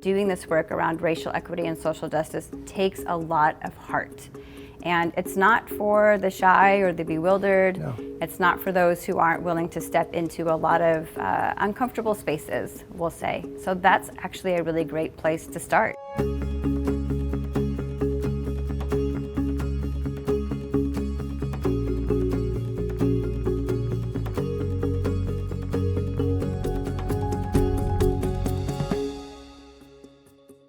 doing this work around racial equity and social justice takes a lot of heart. And it's not for the shy or the bewildered. No. It's not for those who aren't willing to step into a lot of uncomfortable spaces, we'll say. So that's actually a really great place to start.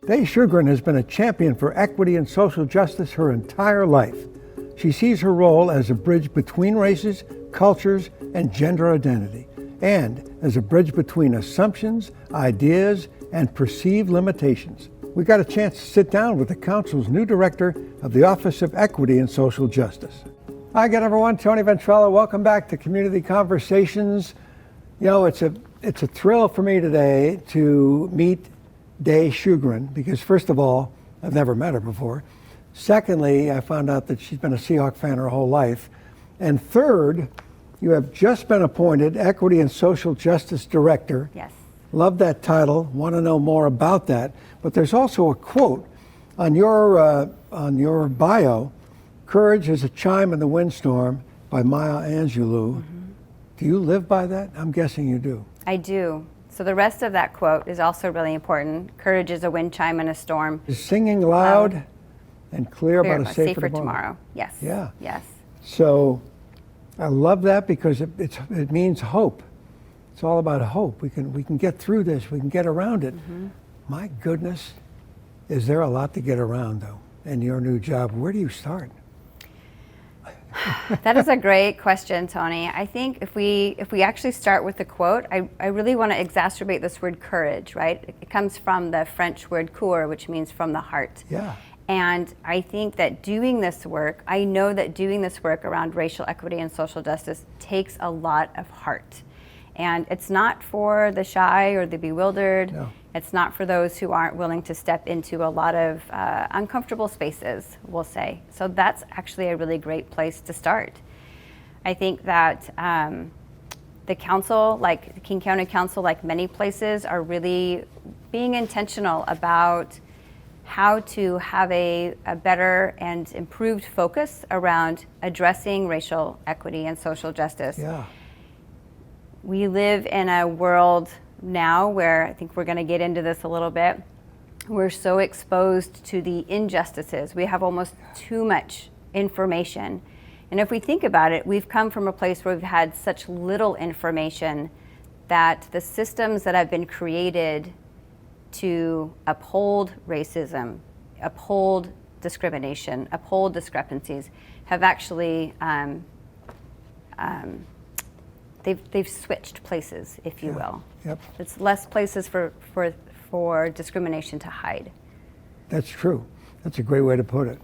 Dae Shogren has been a champion for equity and social justice her entire life. She sees her role as a bridge between races, cultures, and gender identity, and as a bridge between assumptions, ideas, and perceived limitations. We got a chance to sit down with the Council's new director of the Office of Equity and Social Justice. Hi again, everyone. Tony Ventrella. Welcome back to Community Conversations. You know, it's a thrill for me today to meet Dae Shogren, because first of all, I've never met her before. Secondly, I found out that she's been a Seahawk fan her whole life. And third, you have just been appointed Equity and Social Justice Director. Yes. Love that title. Want to know more about that. But there's also a quote on your bio, "Courage is a chime in the windstorm" by Maya Angelou. Mm-hmm. Do you live by that? I'm guessing you do. I do. So the rest of that quote is also really important. Courage is a wind chime in a storm. Is singing loud and clear about a safer tomorrow. Yes. Yeah. Yes. So I love that because it means hope. It's all about hope. We can get through this. We can get around it. Mm-hmm. My goodness, is there a lot to get around though in your new job? Where do you start? That is a great question, Tony. I think if we actually start with the quote, I really want to exacerbate this word courage, right? It comes from the French word coeur, which means from the heart. Yeah. And I think that I know that doing this work around racial equity and social justice takes a lot of heart. And it's not for the shy or the bewildered. No. It's not for those who aren't willing to step into a lot of uncomfortable spaces, we'll say. So that's actually a really great place to start. I think that the council, like the King County Council, like many places, are really being intentional about how to have a better and improved focus around addressing racial equity and social justice. Yeah. We live in a world now where, I think we're going to get into this a little bit, we're so exposed to the injustices. We have almost too much information. And if we think about it, we've come from a place where we've had such little information that the systems that have been created to uphold racism, uphold discrimination, uphold discrepancies, have actually they've switched places, if you will. Yep. It's less places for discrimination to hide. That's true. That's a great way to put it.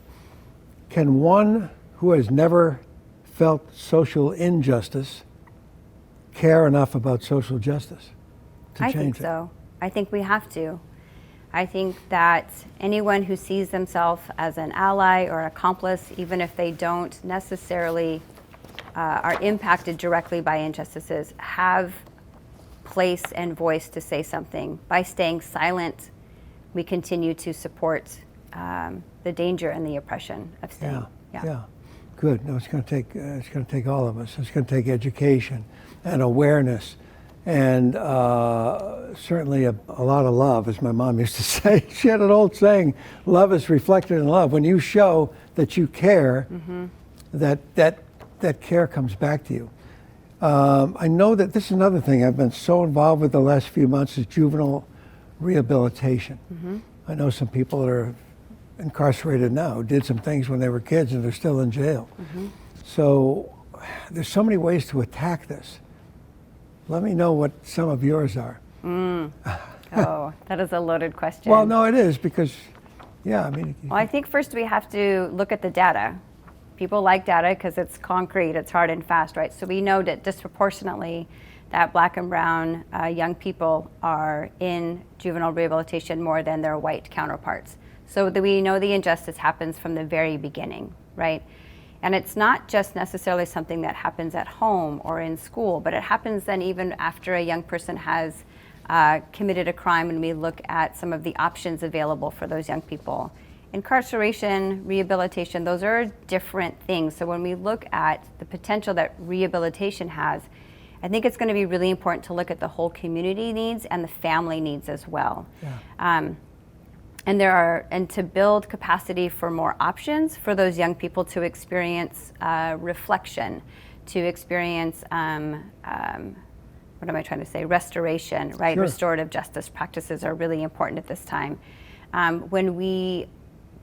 Can one who has never felt social injustice care enough about social justice to change it? I think so. I think we have to. I think that anyone who sees themselves as an ally or accomplice, even if they don't necessarily are impacted directly by injustices, have place and voice to say something. By staying silent, we continue to support the danger and the oppression of staying. Yeah. Good. No, it's going to take all of us. It's going to take education and awareness, and certainly a lot of love, as my mom used to say. She had an old saying: "Love is reflected in love." When you show that you care, mm-hmm. that care comes back to you. I know that this is another thing I've been so involved with the last few months is juvenile rehabilitation. Mm-hmm. I know some people that are incarcerated now who did some things when they were kids and they're still in jail. Mm-hmm. So there's so many ways to attack this. Let me know what some of yours are. Oh, that is a loaded question. Well, no, it is because, well, I think first we have to look at the data. People like data because it's concrete, it's hard and fast, right? So we know that disproportionately that Black and brown young people are in juvenile rehabilitation more than their white counterparts. So we know the injustice happens from the very beginning, right? And it's not just necessarily something that happens at home or in school, but it happens then even after a young person has committed a crime, when we look at some of the options available for those young people. Incarceration, rehabilitation, those are different things. So when we look at the potential that rehabilitation has, I think it's going to be really important to look at the whole community needs and the family needs as well. Yeah. And to build capacity for more options for those young people to experience reflection, to experience, what am I trying to say, restoration, right? Sure. Restorative justice practices are really important at this time. When we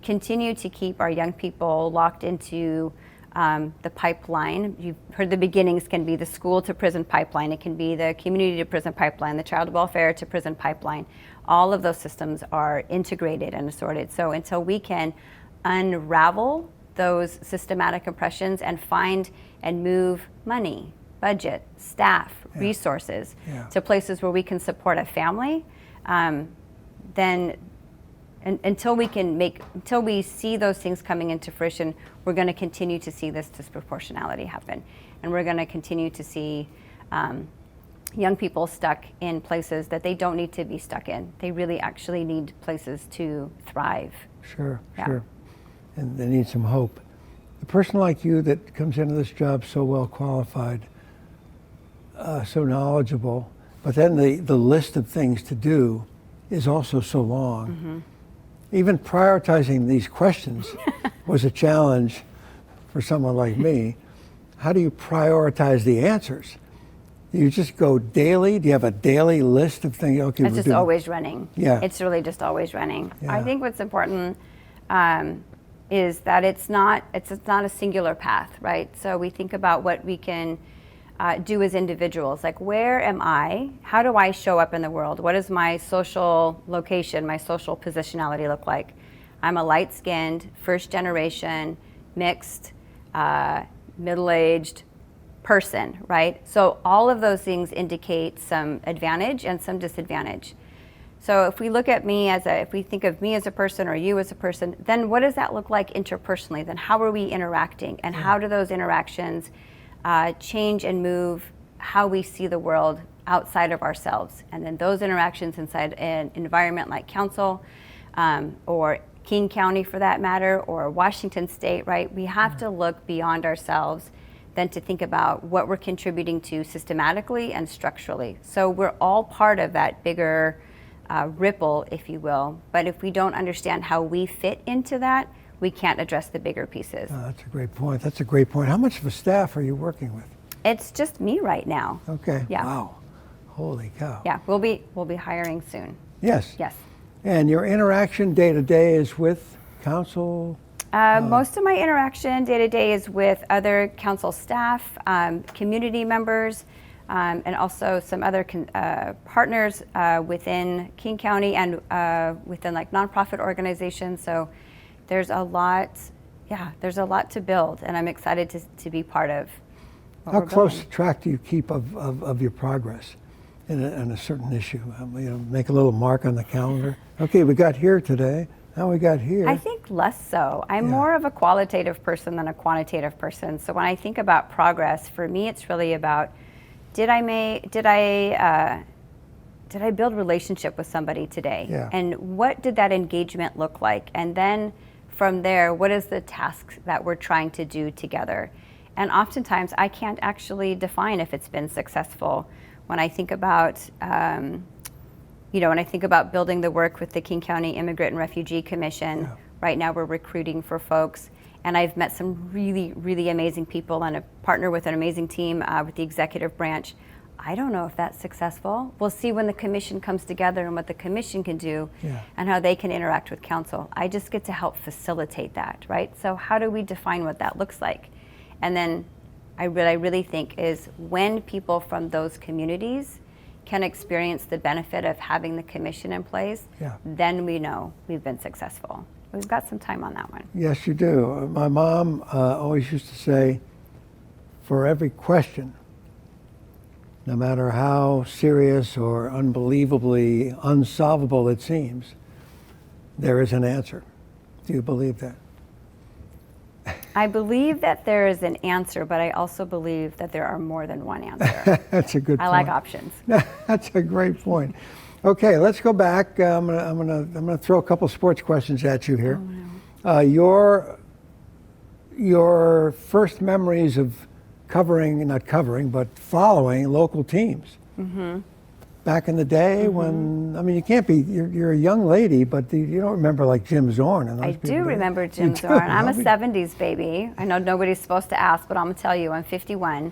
continue to keep our young people locked into the pipeline, you've heard the beginnings can be the school to prison pipeline, it can be the community to prison pipeline, the child welfare to prison pipeline. All of those systems are integrated and assorted. So until we can unravel those systematic oppressions and find and move money, budget, staff, resources to places where we can support a family, then until we see those things coming into fruition, we're going to continue to see this disproportionality happen. And we're going to continue to see young people stuck in places that they don't need to be stuck in. They really actually need places to thrive. Sure. And they need some hope. A person like you that comes into this job so well qualified, so knowledgeable, but then the list of things to do is also so long. Mm-hmm. Even prioritizing these questions was a challenge for someone like me. How do you prioritize the answers? Do you just go daily? Do you have a daily list of things? Okay, it's just always running. Yeah. It's really just always running. Yeah. I think what's important is that it's not a singular path, right? So we think about what we can do as individuals. Like, where am I? How do I show up in the world? What does my social location, my social positionality look like? I'm a light-skinned, first-generation, mixed, middle-aged person, right? So all of those things indicate some advantage and some disadvantage. So if we look at me if we think of me as a person or you as a person, then what does that look like interpersonally? Then how are we interacting? And how do those interactions change and move how we see the world outside of ourselves? And then those interactions inside an environment like council, or King County for that matter, or Washington State, right? We have to look beyond ourselves than to think about what we're contributing to systematically and structurally. So we're all part of that bigger ripple, if you will. But if we don't understand how we fit into that, we can't address the bigger pieces. Oh, that's a great point. How much of a staff are you working with? It's just me right now. Okay. Yeah. Wow. Holy cow. Yeah, we'll be hiring soon. Yes. Yes. And your interaction day to day is with council? Most of my interaction day to day is with other council staff, community members, and also some other partners within King County and within like nonprofit organizations. So there's a lot to build, and I'm excited to be part of what How we're close building. track do you keep of your progress in a certain issue? Make a little mark on the calendar. Okay, we got here today. Now we got here. I think less so. I'm more of a qualitative person than a quantitative person. So when I think about progress, for me, it's really about did I build relationship with somebody today? Yeah. And what did that engagement look like? And then from there, what is the task that we're trying to do together? And oftentimes, I can't actually define if it's been successful. When I think about building the work with the King County Immigrant and Refugee Commission, right now we're recruiting for folks, and I've met some really, really amazing people and a partner with an amazing team with the executive branch. I don't know if that's successful. We'll see when the commission comes together and what the commission can do and how they can interact with council. I just get to help facilitate that, right? So how do we define what that looks like? And then I really think is when people from those communities can experience the benefit of having the commission in place, then we know we've been successful. We've got some time on that one. Yes, you do. My mom always used to say, for every question, no matter how serious or unbelievably unsolvable it seems, there is an answer. Do you believe that? I believe that there is an answer, but I also believe that there are more than one answer. That's a good point. I like options. That's a great point. Okay, let's go back. I'm gonna throw a couple sports questions at you here. Oh, no. Your first memories of not covering, but following local teams. Mm-hmm. Back in the day when, I mean, you can't be, you're a young lady, but you don't remember like Jim Zorn and those I people. do remember Jim Zorn. I'm a 70s baby. I know nobody's supposed to ask, but I'm going to tell you, I'm 51.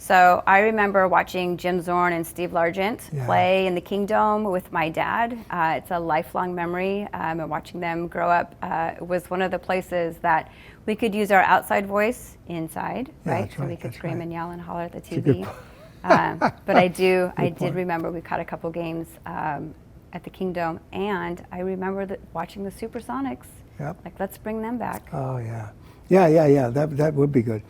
So I remember watching Jim Zorn and Steve Largent play in the Kingdom with my dad. It's a lifelong memory, and watching them grow up. It was one of the places that we could use our outside voice inside, right? So we could scream and yell and holler at the TV. But I did remember we caught a couple games at the Kingdom, and I remember watching the Supersonics. Yep. Like, let's bring them back. Oh yeah, yeah. That would be good.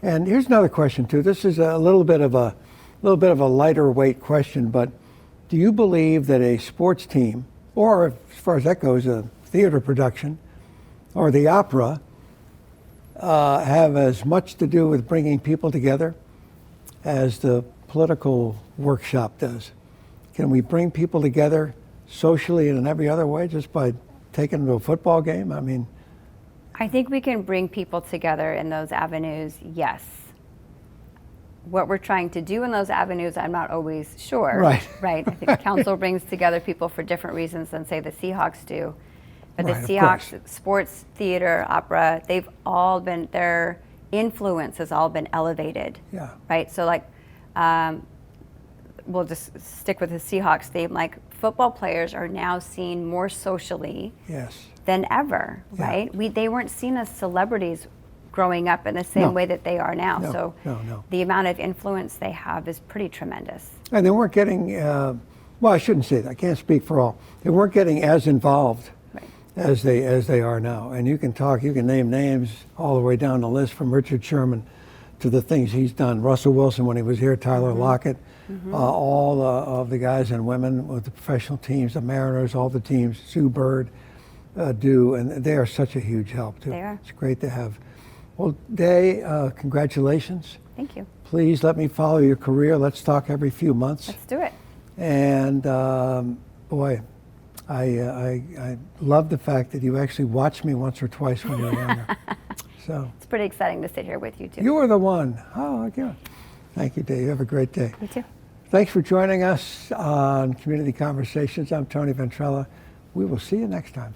And here's another question too. This is a little bit of a lighter weight question, but do you believe that a sports team, or as far as that goes, a theater production, or the opera, have as much to do with bringing people together as the political workshop does? Can we bring people together socially and in every other way just by taking them to a football game? I mean, I think we can bring people together in those avenues, yes. What we're trying to do in those avenues, I'm not always sure. Right. Right. I think council brings together people for different reasons than, say, the Seahawks do. But Right, the Seahawks, sports, theater, opera, they've all been, their influence has all been elevated. Yeah. Right. So, like, we'll just stick with the Seahawks theme. Like, football players are now seen more socially yes. than ever, right? They weren't seen as celebrities growing up in the same way that they are now. No, so the amount of influence they have is pretty tremendous. And they weren't getting, well, I shouldn't say that. I can't speak for all. They weren't getting as involved as they are now. And you can name names all the way down the list, from Richard Sherman to the things he's done. Russell Wilson when he was here, Tyler Lockett, all of the guys and women with the professional teams, the Mariners, all the teams, Sue Bird, and they are such a huge help too. They are. It's great to have. Well, Dae, congratulations. Thank you. Please let me follow your career. Let's talk every few months. Let's do it. And boy, I love the fact that you actually watched me once or twice when you were younger. So it's pretty exciting to sit here with you too. You were the one. Oh, okay. Thank you, Dae. You have a great day. You too. Thanks for joining us on Community Conversations. I'm Tony Ventrella. We will see you next time.